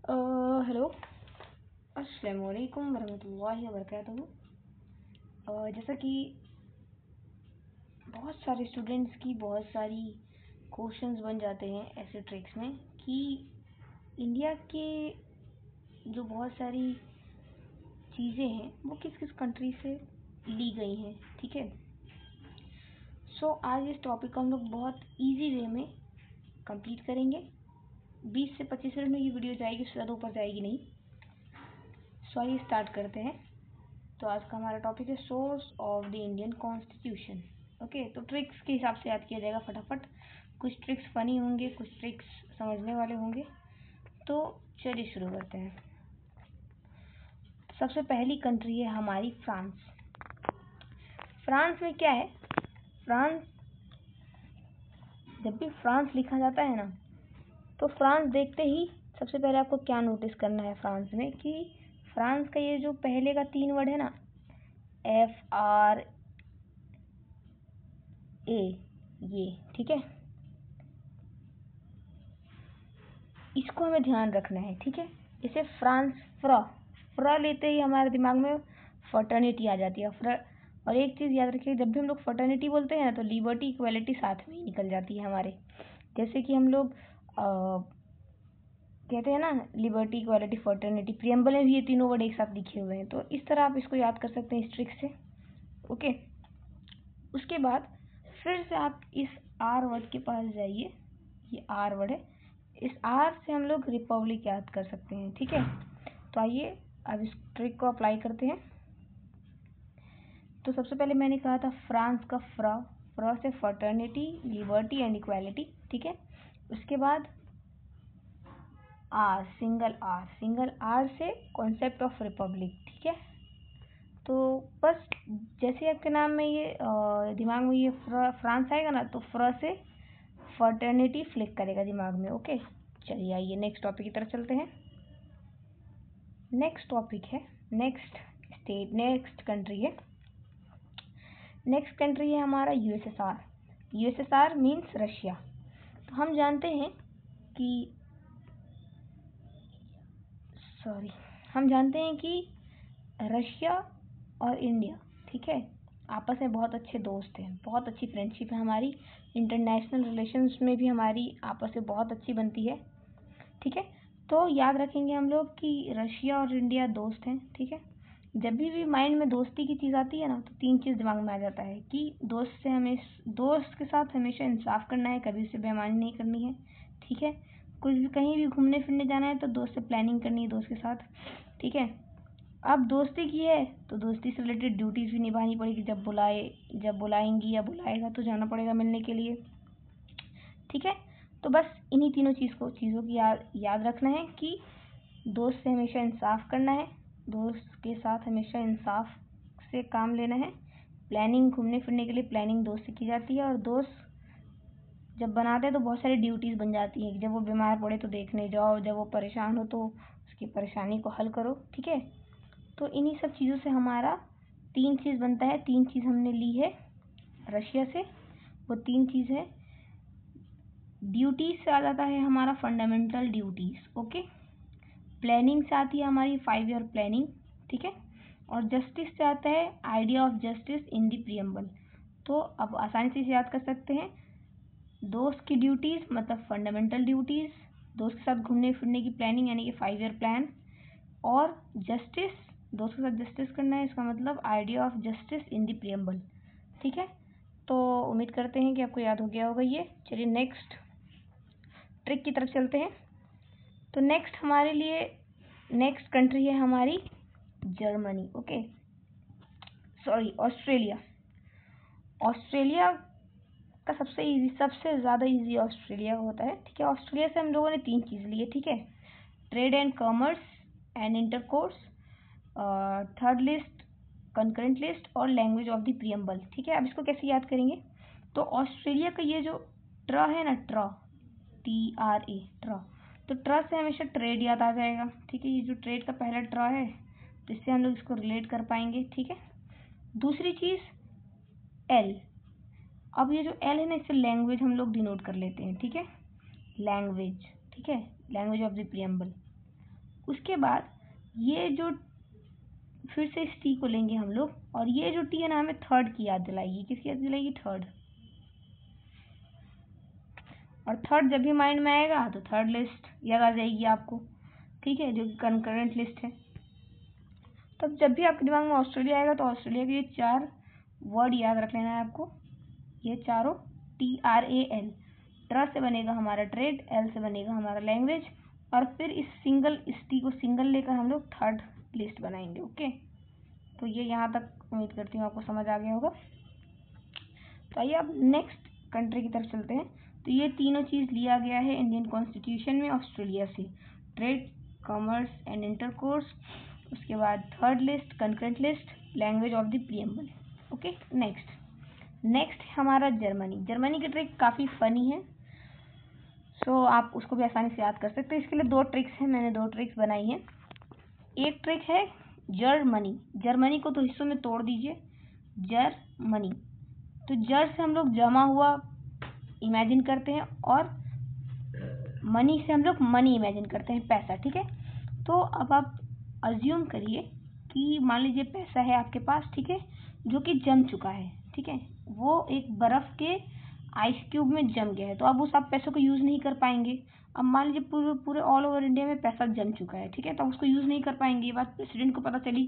Hello, अस्सलामु अलैकुम वरहमतुल्लाहि वबरकातुहू। जैसा कि बहुत सारे स्टूडेंट्स की बहुत सारी क्वेश्चंस बन जाते हैं ऐसे ट्रिक्स में कि इंडिया के जो बहुत सारी चीज़ें हैं वो किस किस कंट्री से ली गई हैं, ठीक है। आज इस टॉपिक को हम लोग बहुत इजी वे में कंप्लीट करेंगे। 20 से 25 मिनट में ये वीडियो जाएगी, उससे ज़्यादा ऊपर जाएगी नहीं। आइए स्टार्ट करते हैं। तो आज का हमारा टॉपिक है source of the Indian constitution. Okay, तो ट्रिक्स के हिसाब से याद किया जाएगा फटाफट। कुछ ट्रिक्स फनी होंगे, कुछ ट्रिक्स समझने वाले होंगे। तो चलिए शुरू करते हैं। सबसे पहली कंट्री है हमारी फ्रांस। फ्रांस में क्या है, फ्रांस, जब भी फ्रांस लिखा जाता है ना, तो फ्रांस देखते ही सबसे पहले आपको क्या नोटिस करना है फ्रांस में, कि फ्रांस का ये जो पहले का 3 वर्ड है ना, FRA, ये ठीक है, इसको हमें ध्यान रखना है, ठीक है। इसे फ्रांस, फ्रा लेते ही हमारे दिमाग में फर्टर्निटी आ जाती है। और एक चीज़ याद रखिए, जब भी हम लोग फर्टर्निटी बोलते हैं ना, तो लिबर्टी इक्वालिटी साथ में ही निकल जाती है हमारे। जैसे कि हम लोग कहते हैं ना, लिबर्टी इक्वालिटी फर्टर्निटी, प्रियम्बल में भी ये तीनों वर्ड एक साथ लिखे हुए हैं। तो इस तरह आप इसको याद कर सकते हैं इस ट्रिक से। ओके, उसके बाद फिर से आप इस आर वर्ड के पास जाइए। ये आर वर्ड है, इस आर से हम लोग रिपब्लिक याद कर सकते हैं, ठीक है। तो आइए अब इस ट्रिक को अप्लाई करते हैं। तो सबसे पहले मैंने कहा था फ्रांस का फ्रा से फर्टर्निटी, लिबर्टी एंड इक्वालिटी, ठीक है। उसके बाद आर, सिंगल आर से कॉन्सेप्ट ऑफ रिपब्लिक, ठीक है। तो बस जैसे आपके नाम में ये दिमाग में ये फ्रांस आएगा ना, तो फ्रा से फर्टर्निटी फ्लिक करेगा दिमाग में। ओके, चलिए आइए नेक्स्ट टॉपिक की तरफ चलते हैं। नेक्स्ट टॉपिक है, नेक्स्ट कंट्री है हमारा USSR। USSR means Russia. तो हम जानते हैं कि रशिया और इंडिया, ठीक है, आपस में बहुत अच्छे दोस्त हैं, बहुत अच्छी फ्रेंडशिप है हमारी। इंटरनेशनल रिलेशंस में भी हमारी आपस में बहुत अच्छी बनती है, ठीक है। तो याद रखेंगे हम लोग कि रशिया और इंडिया दोस्त हैं, ठीक है। जब भी माइंड में दोस्ती की चीज़ आती है ना, तो 3 चीज़ दिमाग में आ जाता है कि दोस्त के साथ हमेशा इंसाफ करना है, कभी उसे बेईमानी नहीं करनी है, ठीक है। कुछ भी कहीं भी घूमने फिरने जाना है तो दोस्त से प्लानिंग करनी है, दोस्त के साथ, ठीक है। अब दोस्ती की है तो दोस्ती से रिलेटेड ड्यूटीज़ भी निभानी पड़ेगी। जब बुलाएंगी या बुलाएगा तो जाना पड़ेगा मिलने के लिए, ठीक है। तो बस इन्हीं तीनों चीज़ों की याद रखना है कि दोस्त से हमेशा इंसाफ करना है, दोस्त के साथ हमेशा इंसाफ से काम लेना है। प्लानिंग, घूमने फिरने के लिए प्लानिंग दोस्त से की जाती है। और दोस्त जब बनाते हैं तो बहुत सारी ड्यूटीज़ बन जाती हैं। जब वो बीमार पड़े तो देखने जाओ, जब वो परेशान हो तो उसकी परेशानी को हल करो, ठीक है। तो इन्हीं सब चीज़ों से हमारा 3 चीज़ बनता है। 3 चीज़ हमने ली है रशिया से। वो 3 चीज़ है, ड्यूटीज से आ जाता है हमारा फंडामेंटल ड्यूटीज़, ओके। प्लानिंग से आती है हमारी 5 ईयर प्लानिंग, ठीक है। और जस्टिस से आता है idea of justice in the preamble. तो अब आसानी से इसे याद कर सकते हैं। दोस्त की ड्यूटीज़ मतलब फंडामेंटल ड्यूटीज़, दोस्त के साथ घूमने फिरने की प्लानिंग यानी कि 5 ईयर प्लान, और जस्टिस, दोस्त के साथ जस्टिस करना है, इसका मतलब idea of justice in the preamble, ठीक है। तो उम्मीद करते हैं कि आपको याद हो गया होगा ये। चलिए नेक्स्ट ट्रिक की तरफ चलते हैं। तो नेक्स्ट कंट्री है हमारी जर्मनी, ओके, ऑस्ट्रेलिया। ऑस्ट्रेलिया का सबसे ज़्यादा इजी ऑस्ट्रेलिया होता है, ठीक है। ऑस्ट्रेलिया से हम लोगों ने 3 चीज़ ली है, ठीक है। Trade and commerce and intercourse, third list, concurrent list, और लैंग्वेज ऑफ द प्रियम्बल, ठीक है। अब इसको कैसे याद करेंगे, तो ऑस्ट्रेलिया का ये जो ट्र है ना, TRA, तो ट्र से हमेशा ट्रेड याद आ जाएगा, ठीक है। ये जो ट्रेड का पहला ट्र है, तो इससे हम लोग इसको रिलेट कर पाएंगे, ठीक है। दूसरी चीज़ L। अब ये जो L है ना, इससे लैंग्वेज हम लोग डिनोट कर लेते हैं, ठीक है, लैंग्वेज, ठीक है, लैंग्वेज ऑफ द प्रियम्बल। उसके बाद ये जो फिर से इस टी को लेंगे हम लोग, और ये जो टी है ना हमें थर्ड की याद दिलाएगी। किसकी याद दिलाएगी? थर्ड। और थर्ड जब भी माइंड में आएगा तो थर्ड लिस्ट याद आ जाएगी आपको, ठीक है, जो कि कंकरेंट लिस्ट है। तब जब भी आपके दिमाग में ऑस्ट्रेलिया आएगा तो ऑस्ट्रेलिया के ये 4 वर्ड याद रख लेना है आपको, ये चारों, TRAL। ट्र से बनेगा हमारा ट्रेड, L से बनेगा हमारा लैंग्वेज, और फिर इस टी को सिंगल लेकर हम लोग थर्ड लिस्ट बनाएंगे। ओके, तो ये यहाँ तक उम्मीद करती हूँ आपको समझ आ गया होगा। तो आइए अब नेक्स्ट कंट्री की तरफ चलते हैं। तो ये तीनों चीज़ लिया गया है इंडियन कॉन्स्टिट्यूशन में ऑस्ट्रेलिया से, ट्रेड, कॉमर्स एंड इंटरकोर्स, उसके बाद third list, concurrent list, language of the preamble. Okay, next है हमारा जर्मनी। जर्मनी की ट्रिक काफ़ी फनी है, सो आप उसको भी आसानी से याद कर सकते हैं। इसके लिए 2 ट्रिक्स हैं, मैंने 2 ट्रिक्स बनाई हैं। एक ट्रिक है जर्मनी, जर्मनी को तो हिस्सों में तोड़ दीजिए, जर्मनी। तो जर से हम लोग जमा हुआ इमेजिन करते हैं, और मनी से हम लोग मनी इमेजिन करते हैं, पैसा, ठीक है। तो अब आप अज्यूम करिए कि मान लीजिए पैसा है आपके पास, ठीक है, जो कि जम चुका है, ठीक है, वो एक बर्फ़ के आइस क्यूब में जम गया है, तो अब उस आप पैसों को यूज़ नहीं कर पाएंगे। अब मान लीजिए पूरे ऑल ओवर इंडिया में पैसा जम चुका है, ठीक है, तो उसको यूज़ नहीं कर पाएंगे। ये बात प्रेसिडेंट को पता चली,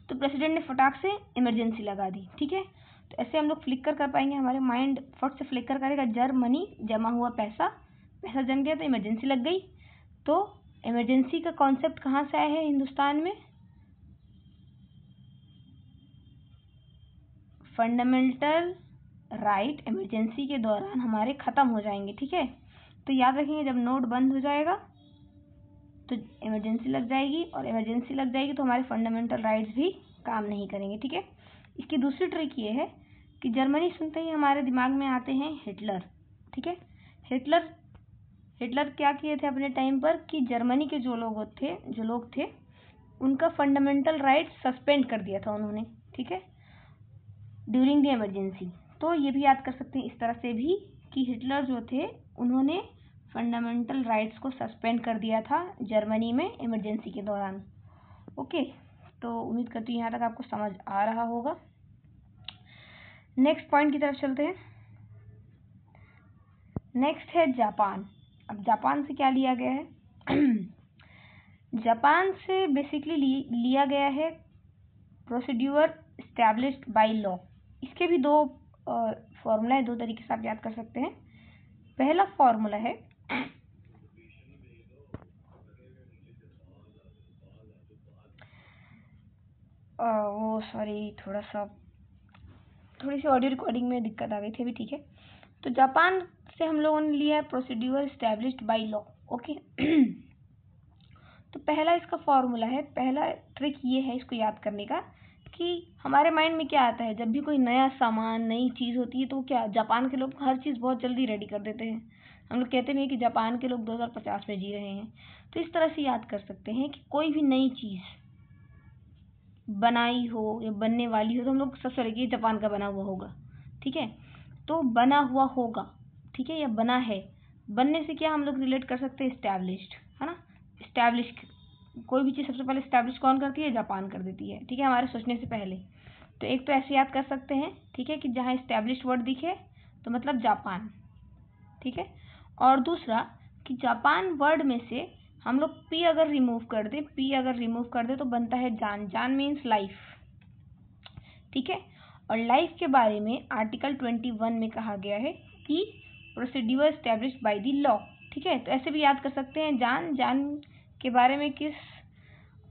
तो प्रेसिडेंट ने फटाक से इमरजेंसी लगा दी, ठीक है। तो ऐसे हम लोग फ्लिकर कर पाएंगे, हमारे माइंड फट से फ्लिकर करेगा, जर्मनी, जमा हुआ पैसा, पैसा जम गया तो इमरजेंसी लग गई। तो इमरजेंसी का कॉन्सेप्ट कहाँ से आया है हिंदुस्तान में? फंडामेंटल राइट इमरजेंसी के दौरान हमारे ख़त्म हो जाएंगे, ठीक है। तो याद रखेंगे, जब नोट बंद हो जाएगा तो इमरजेंसी लग जाएगी, और इमरजेंसी लग जाएगी तो हमारे फंडामेंटल राइट्स भी काम नहीं करेंगे, ठीक है। इसकी दूसरी ट्रिक ये है कि जर्मनी सुनते ही हमारे दिमाग में आते हैं हिटलर, ठीक है। हिटलर क्या किए थे अपने टाइम पर कि जर्मनी के जो लोग थे उनका फंडामेंटल राइट सस्पेंड कर दिया था उन्होंने, ठीक है, ड्यूरिंग द इमरजेंसी। तो ये भी याद कर सकते हैं इस तरह से भी कि हिटलर जो थे उन्होंने फंडामेंटल राइट्स को सस्पेंड कर दिया था जर्मनी में इमरजेंसी के दौरान। ओके, तो उम्मीद करती हूँ यहाँ तक आपको समझ आ रहा होगा। नेक्स्ट पॉइंट की तरफ चलते हैं। नेक्स्ट है जापान। अब जापान से क्या लिया गया है? जापान से बेसिकली लिया गया है प्रोसीड्यूर एस्टैब्लिश्ड बाय लॉ। इसके भी 2 फॉर्मूला है, 2 तरीके से आप याद कर सकते हैं। पहला फॉर्मूला है थोड़ी सी ऑडियो रिकॉर्डिंग में दिक्कत आ गई थी अभी, ठीक है। तो जापान से हम लोगों ने लिया है procedure established by law. Okay, तो पहला इसका फॉर्मूला है, पहला ट्रिक ये है इसको याद करने का कि हमारे माइंड में क्या आता है जब भी कोई नया सामान, नई चीज़ होती है, तो क्या जापान के लोग हर चीज़ बहुत जल्दी रेडी कर देते हैं। हम लोग कहते नहीं कि जापान के लोग 2050 में जी रहे हैं। तो इस तरह से याद कर सकते हैं कि कोई भी नई चीज़ बनाई हो या बनने वाली हो तो हम लोग सबसे पहले जापान का बना हुआ होगा, ठीक है। तो बना हुआ होगा, ठीक है, या बना है, बनने से क्या हम लोग रिलेट कर सकते हैं? एस्टैब्लिश्ड, है ना। एस्टैब्लिश, कोई भी चीज़ सबसे पहले एस्टैब्लिश कौन करती है? जापान कर देती है, ठीक है, हमारे सोचने से पहले। तो एक तो ऐसे याद कर सकते हैं, ठीक है, कि जहाँ एस्टैब्लिश्ड वर्ड दिखे तो मतलब जापान, ठीक है। और दूसरा कि जापान वर्ड में से हम लोग पी अगर रिमूव कर दें तो बनता है जान। जान मीन्स लाइफ, ठीक है। और लाइफ के बारे में आर्टिकल 21 में कहा गया है कि procedure established by the law, ठीक है। तो ऐसे भी याद कर सकते हैं जान के बारे में किस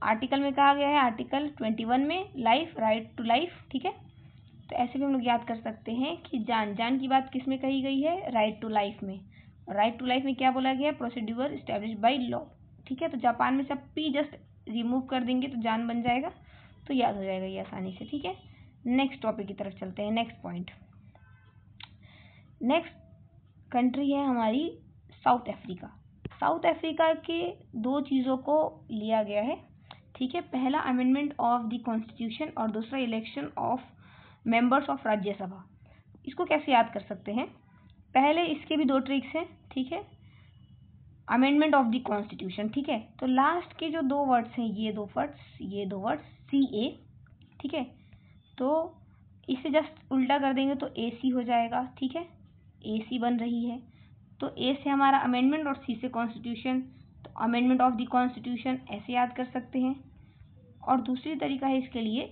आर्टिकल में कहा गया है? आर्टिकल 21 में, लाइफ, राइट टू लाइफ, ठीक है। तो ऐसे भी हम लोग याद कर सकते हैं कि जान की बात किस में कही गई है? राइट टू लाइफ में। राइट टू लाइफ में क्या बोला गया? प्रोसीड्यूर एस्टैब्लिश्ड बाय लॉ, ठीक है। तो जापान में से आप पी जस्ट रिमूव कर देंगे तो जान बन जाएगा, तो याद हो जाएगा ये आसानी से, ठीक है। नेक्स्ट टॉपिक की तरफ चलते हैं। नेक्स्ट पॉइंट, नेक्स्ट कंट्री है हमारी साउथ अफ्रीका। साउथ अफ्रीका के 2 चीज़ों को लिया गया है, ठीक है। पहला अमेंडमेंट ऑफ द कॉन्स्टिट्यूशन और दूसरा election of members of Rajya Sabha. इसको कैसे याद कर सकते हैं? पहले इसके भी 2 ट्रिक्स हैं, ठीक है। अमेंडमेंट ऑफ द कॉन्स्टिट्यूशन, ठीक है। तो लास्ट के जो 2 वर्ड्स हैं, ये दो वर्ड्स CA, ठीक है। तो इसे जस्ट उल्टा कर देंगे तो AC हो जाएगा, ठीक है। AC बन रही है, तो A से हमारा अमेंडमेंट और C से कॉन्स्टिट्यूशन, तो अमेंडमेंट ऑफ द कॉन्स्टिट्यूशन ऐसे याद कर सकते हैं। और दूसरी तरीका है इसके लिए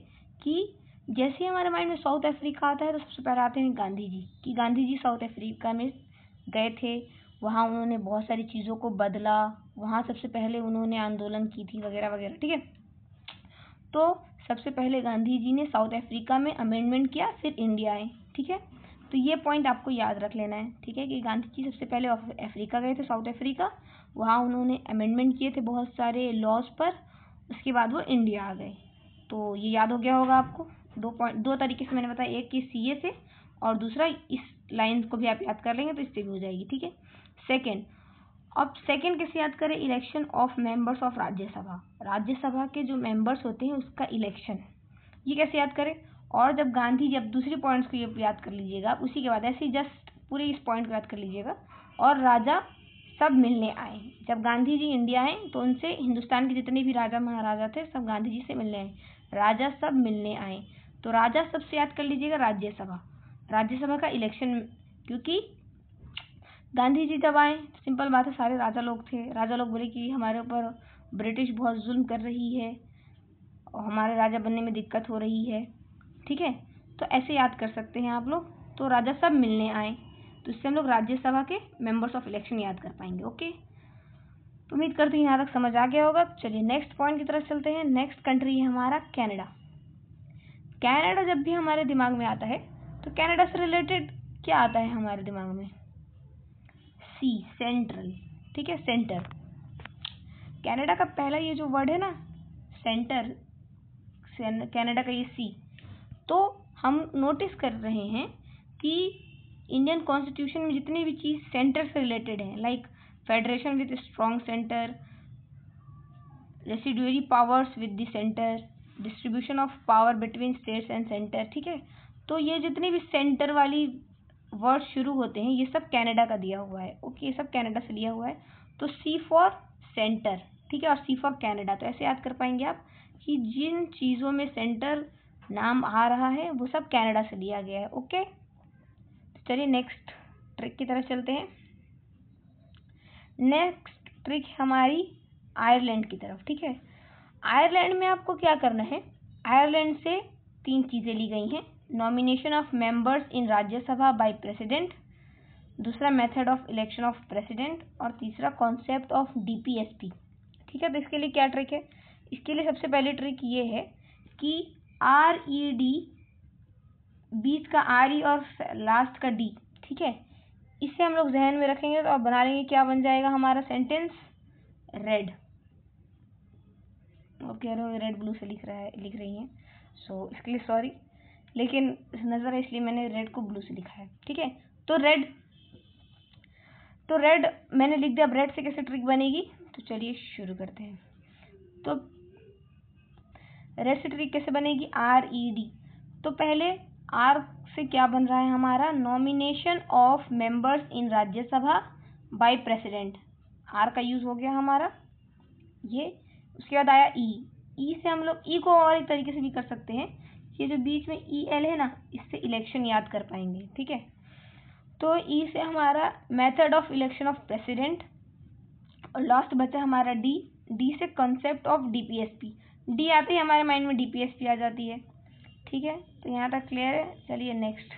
कि जैसे हमारे माइंड में साउथ अफ्रीका आता है तो सबसे पहले आते हैं गांधी जी, कि गांधी जी साउथ अफ्रीका में गए थे, वहाँ उन्होंने बहुत सारी चीज़ों को बदला, वहाँ सबसे पहले उन्होंने आंदोलन की थी वगैरह वगैरह, ठीक है। तो सबसे पहले गांधी जी ने साउथ अफ्रीका में अमेंडमेंट किया, फिर इंडिया आए, ठीक है। तो ये पॉइंट आपको याद रख लेना है, ठीक है, कि गांधी जी सबसे पहले अफ्रीका गए थे, साउथ अफ्रीका, वहाँ उन्होंने अमेंडमेंट किए थे बहुत सारे लॉज पर, उसके बाद वो इंडिया आ गए। तो ये याद हो गया होगा आपको। 2 तरीके से मैंने बताया, एक कि CA से और दूसरा इस लाइन को भी आप याद कर लेंगे तो इससे भी हो जाएगी, ठीक है। सेकेंड, अब सेकेंड कैसे याद करें, election of members of Rajya Sabha, Rajya Sabha के जो मेंबर्स होते हैं उसका इलेक्शन, ये कैसे याद करें। और जब गांधी, जब दूसरे पॉइंट्स को ये याद कर लीजिएगा, उसी के बाद ऐसे ही जस्ट पूरे इस पॉइंट को याद कर लीजिएगा। और राजा सब मिलने आए, जब गांधी जी इंडिया आए तो उनसे हिंदुस्तान के जितने भी राजा महाराजा थे सब गांधी जी से मिलने आए, राजा सब मिलने आए। तो राजा सब से याद कर लीजिएगा राज्यसभा, राज्यसभा का इलेक्शन, क्योंकि गांधी जी जब आए, सिंपल बात है, सारे राजा लोग थे, राजा लोग बोले कि हमारे ऊपर ब्रिटिश बहुत जुल्म कर रही है और हमारे राजा बनने में दिक्कत हो रही है, ठीक है। तो ऐसे याद कर सकते हैं आप लोग। तो राजा सब मिलने आए, तो इससे हम लोग राज्यसभा के मेंबर्स ऑफ इलेक्शन याद कर पाएंगे, ओके। तो उम्मीद करते हैं यहाँ तक समझ आ गया होगा। चलिए नेक्स्ट पॉइंट की तरफ चलते हैं। नेक्स्ट कंट्री है हमारा कनाडा। कनाडा जब भी हमारे दिमाग में आता है तो कनाडा से रिलेटेड क्या आता है हमारे दिमाग में, C, सेंट्रल, ठीक है, सेंटर। कनाडा का पहला ये जो वर्ड है ना सेंटर, कनाडा का ये C, तो हम नोटिस कर रहे हैं कि इंडियन कॉन्स्टिट्यूशन में जितनी भी चीज़ सेंटर से रिलेटेड है, like federation with strong centre, residuary powers with the centre, distribution of power between states and centre, ठीक है। तो ये जितने भी सेंटर वाली वर्ड शुरू होते हैं ये सब कनाडा का दिया हुआ है, ओके, ये सब कनाडा से लिया हुआ है। तो C फॉर सेंटर, ठीक है, और C फॉर कनाडा। तो ऐसे याद कर पाएंगे आप कि जिन चीज़ों में सेंटर नाम आ रहा है वो सब कनाडा से लिया गया है, ओके। तो चलिए नेक्स्ट ट्रिक की तरफ चलते हैं। नेक्स्ट ट्रिक हमारी आयरलैंड की तरफ, ठीक है। आयरलैंड में आपको क्या करना है, आयरलैंड से 3 चीज़ें ली गई हैं, nomination of members in Rajya Sabha by president, दूसरा method of election of president, और तीसरा कॉन्सेप्ट ऑफ DPSP, ठीक है। तो इसके लिए क्या ट्रिक है, इसके लिए सबसे पहली ट्रिक ये है कि RED, बीच का RE और लास्ट का D, ठीक है, इसे हम लोग जहन में रखेंगे तो अब बना लेंगे, क्या बन जाएगा हमारा सेंटेंस, रेड। वो कह रहे हो रेड ब्लू से लिख रही हैं, सो इसके लिए सॉरी, लेकिन नज़र है इसलिए मैंने रेड को ब्लू से लिखा है, ठीक है। तो रेड मैंने लिख दिया। अब रेड से कैसे ट्रिक बनेगी, तो चलिए शुरू करते हैं। तो रेड से ट्रिक कैसे बनेगी, RED। तो पहले R से क्या बन रहा है हमारा, nomination of members in Rajya Sabha by president, R का यूज़ हो गया हमारा ये। उसके बाद आया E से हम लोग E को और एक तरीके से भी कर सकते हैं, ये जो बीच में EL है ना, इससे इलेक्शन याद कर पाएंगे, ठीक है। तो E से हमारा method of election of president, और लास्ट बचा हमारा D से कॉन्सेप्ट ऑफ DPSP, D आते ही हमारे माइंड में DPSP आ जाती है, ठीक है। तो यहाँ तक क्लियर है। चलिए नेक्स्ट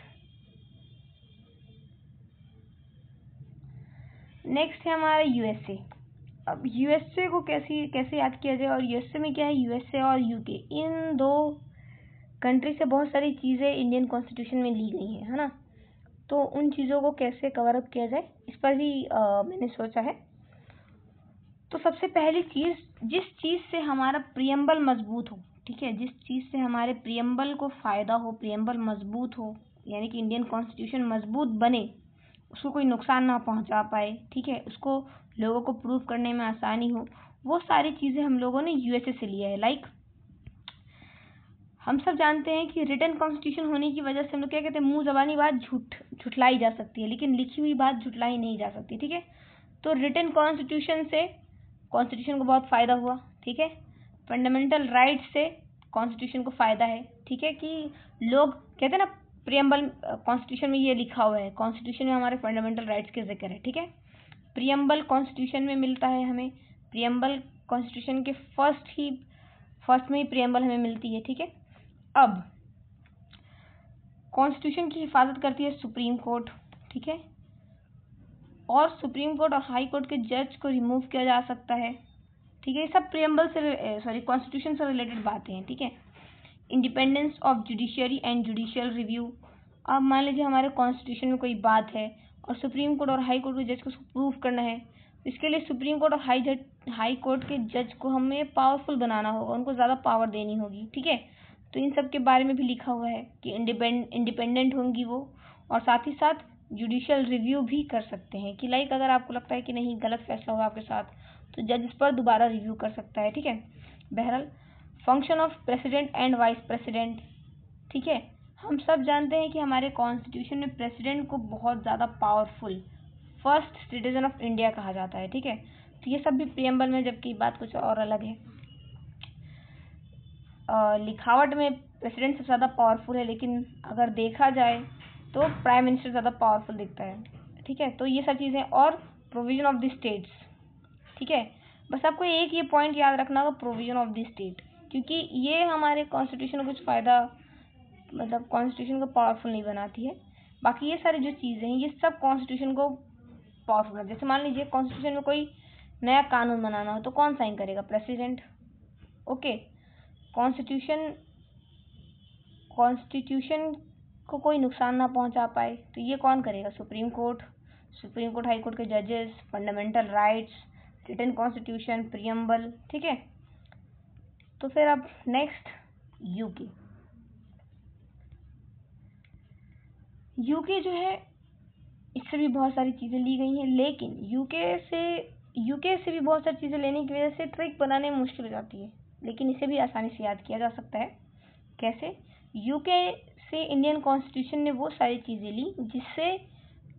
है हमारा USA। अब USA को कैसे याद किया जाए, और USA में क्या है, USA और UK, इन 2 कंट्री से बहुत सारी चीज़ें इंडियन कॉन्स्टिट्यूशन में ली गई हैं, है ना। तो उन चीज़ों को कैसे कवर अप किया जाए इस पर भी मैंने सोचा है। तो सबसे पहली चीज़, जिस चीज़ से हमारा प्रियम्बल मजबूत हो, ठीक है, जिस चीज़ से हमारे प्रियम्बल को फ़ायदा हो, प्रियम्बल मजबूत हो, यानी कि इंडियन कॉन्स्टिट्यूशन मजबूत बने, उसको कोई नुकसान ना पहुंचा पाए, ठीक है, उसको लोगों को प्रूव करने में आसानी हो, वो सारी चीज़ें हम लोगों ने USA से लिया है। लाइक हम सब जानते हैं कि रिटन कॉन्स्टिट्यूशन होने की वजह से हम लोग क्या कहते हैं, मुंह ज़बानी बात झुठलाई जा सकती है, लेकिन लिखी हुई बात झुठलाई नहीं जा सकती, ठीक है। तो रिटन कॉन्स्टिट्यूशन से कॉन्स्टिट्यूशन को बहुत फ़ायदा हुआ, ठीक है। फंडामेंटल राइट्स से कॉन्स्टिट्यूशन को फ़ायदा है, ठीक है, कि लोग कहते हैं ना प्रियम्बल कॉन्स्टिट्यूशन में ये लिखा हुआ है, कॉन्स्टिट्यूशन में हमारे फंडामेंटल राइट्स के जिक्र है, ठीक है। प्रियम्बल कॉन्स्टिट्यूशन में मिलता है हमें, प्रियम्बल कॉन्स्टिट्यूशन के फर्स्ट में ही प्रियम्बल हमें मिलती है, ठीक है। अब कॉन्स्टिट्यूशन की हिफाजत करती है सुप्रीम कोर्ट, ठीक है, और सुप्रीम कोर्ट और हाई कोर्ट के जज को रिमूव किया जा सकता है, ठीक है। ये सब प्रियम्बल से कॉन्स्टिट्यूशन से रिलेटेड बातें हैं, ठीक है। Independence of judiciary and judicial review. अब मान लीजिए हमारे कॉन्स्टिट्यूशन में कोई बात है और सुप्रीम कोर्ट और हाई कोर्ट के जज को उसको प्रूव करना है, इसके लिए सुप्रीम कोर्ट और हाई कोर्ट के जज को हमें पावरफुल बनाना होगा, उनको ज़्यादा पावर देनी होगी, ठीक है। तो इन सब के बारे में भी लिखा हुआ है कि इंडिपेंडेंट होंगी वो, और साथ ही साथ जुडिशियल रिव्यू भी कर सकते हैं कि लाइक अगर आपको लगता है कि नहीं गलत फैसला हुआ आपके साथ तो जज इस पर दोबारा रिव्यू कर सकता है, ठीक है। बहरहाल function of president and vice president, ठीक है। हम सब जानते हैं कि हमारे कॉन्स्टिट्यूशन में प्रेसिडेंट को बहुत ज़्यादा powerful first citizen of India कहा जाता है, ठीक है। तो ये सब भी प्रियम्बल में, जबकि बात कुछ और अलग है। लिखावट में प्रेसिडेंट सबसे ज़्यादा पावरफुल है, लेकिन अगर देखा जाए तो प्राइम मिनिस्टर ज़्यादा पावरफुल दिखता है, ठीक है। तो ये सब चीज़ें, और प्रोविजन ऑफ द स्टेट्स, ठीक है। बस आपको एक ये पॉइंट याद रखना होगा, प्रोविजन ऑफ द स्टेट, क्योंकि ये हमारे कॉन्स्टिट्यूशन को कुछ फ़ायदा, मतलब कॉन्स्टिट्यूशन को पावरफुल नहीं बनाती है। बाकी ये सारी जो चीज़ें हैं ये सब कॉन्स्टिट्यूशन को पावरफुल बनाती है। जैसे मान लीजिए कॉन्स्टिट्यूशन में कोई नया कानून बनाना हो तो कौन साइन करेगा? President, okay. कॉन्स्टिट्यूशन को कोई नुकसान ना पहुंचा पाए तो ये कौन करेगा? सुप्रीम कोर्ट, हाई कोर्ट के जजेस, fundamental rights, written constitution, preamble, ठीक है। तो फिर अब नेक्स्ट यूके जो है, इससे भी बहुत सारी चीज़ें ली गई हैं, लेकिन यूके से भी बहुत सारी चीज़ें लेने की वजह से ट्रिक बनाने में मुश्किल हो जाती है, लेकिन इसे भी आसानी से याद किया जा सकता है। कैसे? यूके से इंडियन कॉन्स्टिट्यूशन ने वो सारी चीज़ें ली जिससे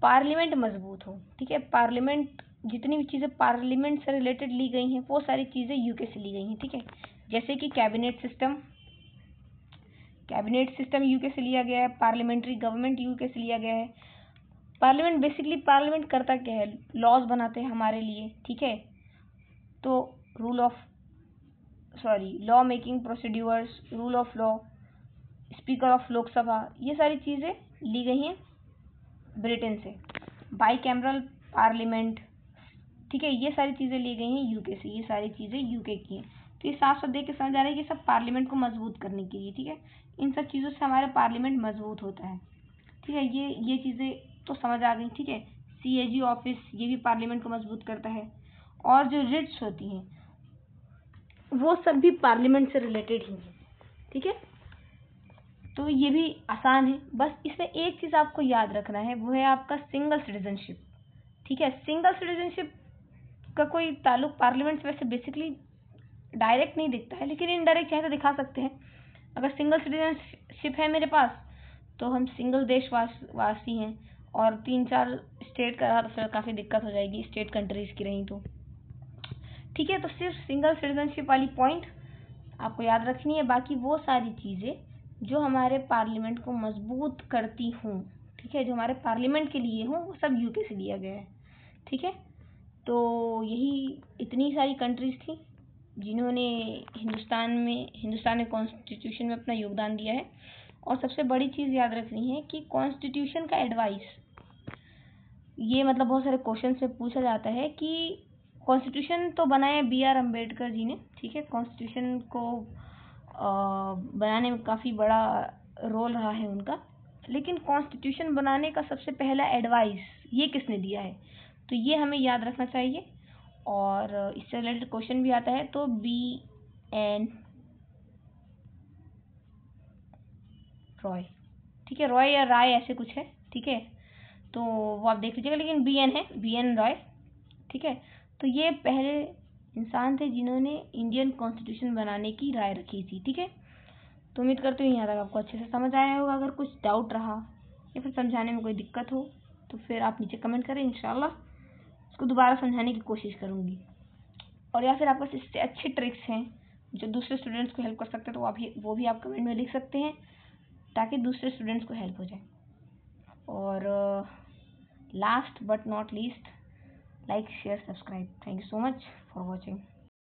पार्लियामेंट मजबूत हो, ठीक है। पार्लियामेंट, जितनी भी चीज़ें पार्लियामेंट से रिलेटेड ली गई हैं वो सारी चीज़ें यूके से ली गई हैं, ठीक है। जैसे कि कैबिनेट सिस्टम यूके से लिया गया है, पार्लियामेंट्री गवर्नमेंट यूके से लिया गया है। पार्लियामेंट करता क्या है? लॉज बनाते हैं हमारे लिए, ठीक है। तो law making procedures, rule of law, speaker of Lok Sabha, ये सारी चीज़ें ली गई हैं ब्रिटेन से। बाई कैमरल पार्लियामेंट, ठीक है, ये सारी चीज़ें ली गई हैं यूके से, ये सारी चीज़ें यूके की हैं। तो ये साफ साफ देख के समझ आ रहा है कि सब पार्लियामेंट को मजबूत करने के लिए, ठीक है। इन सब चीज़ों से हमारा पार्लियामेंट मजबूत होता है, ठीक है। ये चीज़ें तो समझ आ गई, ठीक है। CAG ऑफिस, ये भी पार्लियामेंट को मजबूत करता है। और जो रिट्स होती हैं वो सब भी पार्लियामेंट से रिलेटेड ही हैं, ठीक है। तो ये भी आसान है, बस इसमें एक चीज़ आपको याद रखना है, वो है आपका सिंगल सिटीजनशिप, ठीक है। सिंगल सिटीजनशिप का कोई ताल्लुक पार्लियामेंट से वैसे बेसिकली डायरेक्ट नहीं दिखता है, लेकिन इनडायरेक्ट चाहे तो दिखा सकते हैं। अगर सिंगल सिटीजनशिप है मेरे पास तो हम सिंगल देशवासी हैं, और 3-4 स्टेट का रहा तो फिर काफ़ी दिक्कत हो जाएगी, स्टेट कंट्रीज़ की रही तो, ठीक है। तो सिर्फ सिंगल सिटीजनशिप वाली पॉइंट आपको याद रखनी है, बाकी वो सारी चीज़ें जो हमारे पार्लियामेंट को मजबूत करती हों, ठीक है, जो हमारे पार्लियामेंट के लिए हों, वो सब यूके से लिया गया है, ठीक है। तो यही इतनी सारी कंट्रीज़ थी जिन्होंने हिंदुस्तान में कॉन्स्टिट्यूशन में अपना योगदान दिया है। और सबसे बड़ी चीज़ याद रखनी है कि कॉन्स्टिट्यूशन का एडवाइस, ये मतलब बहुत सारे क्वेश्चन से पूछा जाता है कि कॉन्स्टिट्यूशन तो बनाया BR अम्बेडकर जी ने, ठीक है। कॉन्स्टिट्यूशन को बनाने में काफ़ी बड़ा रोल रहा है उनका, लेकिन कॉन्स्टिट्यूशन बनाने का सबसे पहला एडवाइस ये किसने दिया है? तो ये हमें याद रखना चाहिए। और इससे रिलेटेड क्वेश्चन भी आता है, तो BN रॉय, ठीक है, रॉय या राय ऐसे कुछ है, ठीक है। तो वो आप देख लीजिएगा, लेकिन BN है, BN रॉय, ठीक है। तो ये पहले इंसान थे जिन्होंने इंडियन कॉन्स्टिट्यूशन बनाने की राय रखी थी, ठीक है। तो उम्मीद करती हूँ यहाँ तक आपको अच्छे से समझ आया होगा। अगर कुछ डाउट रहा या फिर समझाने में कोई दिक्कत हो तो फिर आप नीचे कमेंट करें, इंशाल्लाह उसको दोबारा समझाने की कोशिश करूँगी। और या फिर आपके पास इससे अच्छे ट्रिक्स हैं जो दूसरे स्टूडेंट्स को हेल्प कर सकते हैं तो वो भी आप कमेंट में लिख सकते हैं ताकि दूसरे स्टूडेंट्स को हेल्प हो जाए। और last but not least, like share subscribe. Thank you so much for watching.